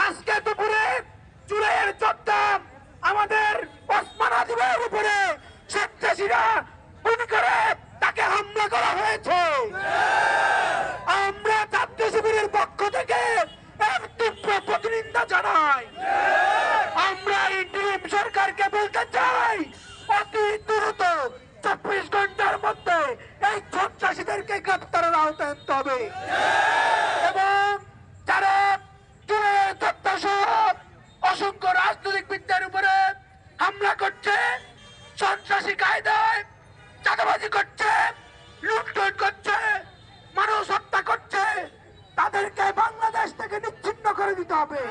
আজকে দুপুরে জুলাইয়ের 14 আমাদের ওসমান হাদিবের উপরে সন্ত্রাসীরা গুলি করে তাকে হামলা করা হয়েছে। আমরা ছাত্র শিবিরের পক্ষ থেকে এর তীব্র প্রতিনিন্দা জানাই। আমরা ইন্টারিম সরকারকে বলতে চাই, অতি দ্রুত 24 ঘন্টার মধ্যে এই সন্ত্রাসীদেরকে গ্রেপ্তারের আওতায় আনতে হবে এবং যারা অসংখ্য রাজনৈতিক বিদ্যার উপরে হামলা করছে, সন্ত্রাসী কায়দায় চাঁদাবাজি করছে, লুটতরাজ করছে, মানুষ হত্যা করছে, তাদেরকে বাংলাদেশ থেকে নিচ্ছিন্ন করে দিতে হবে।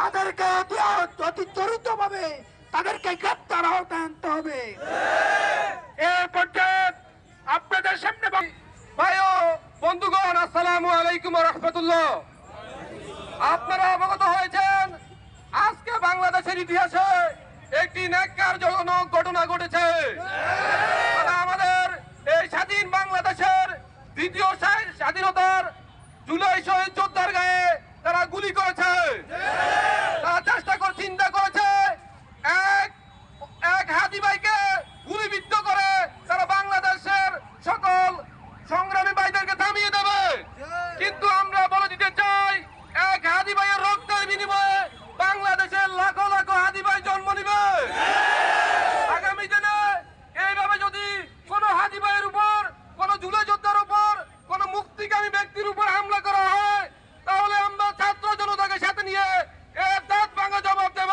তাদেরকে অতি ত্বরিতভাবে তাদেরকে গ্রেপ্তার আওতায় আনতে হবে। এই পর্যায়ে আপনাদের সামনে ভাই ও বন্ধুগণ, আসসালামু আলাইকুম ওয়া রাহমাতুল্লাহ। আপনারা অবগত হয়েছেন আজকে বাংলাদেশের ইতিহাসে একটি ন্যাক্কারজনক ঘটনা ঘটেছে। আমাদের এই স্বাধীন বাংলাদেশের দ্বিতীয় স্বাধীনতার জুলাই শহীদ যোদ্ধার গায়ে তারা গুলি করেছে। তারা চেষ্টা করে চিন্তা করেছে এক হাদি ভাইকে গুলিবিদ্ধ করে তারা বাংলাদেশের সকল সংগ্রামী ভাইদেরকে থামিয়ে দেবে। কিন্তু আমরা বলে দিতে চাই, এক হাদি ভাইয়ের রক্তের বিনিময়ে বাংলাদেশের লাখো লাখো হাদি ভাই জন্ম নিবে। আগামী দিনে এইভাবে যদি কোন হাদি ভাইয়ের উপর, কোন জুলাই যোদ্ধার উপর, কোন মুক্তিকামী ব্যক্তির উপর হামলা করা হয়, তাহলে আমরা ছাত্র জনতাকে সাথে নিয়ে এর দাঁত ভাঙা জবাব দেব।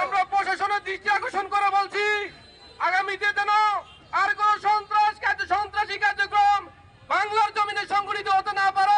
আমরা প্রশাসনের দৃষ্টি আকর্ষণ করে বলছি, আগামীতে যেন আর কোন সন্ত্রাসী কার্যক্রম বাংলার জমিনে সংগঠিত হতে না পারে।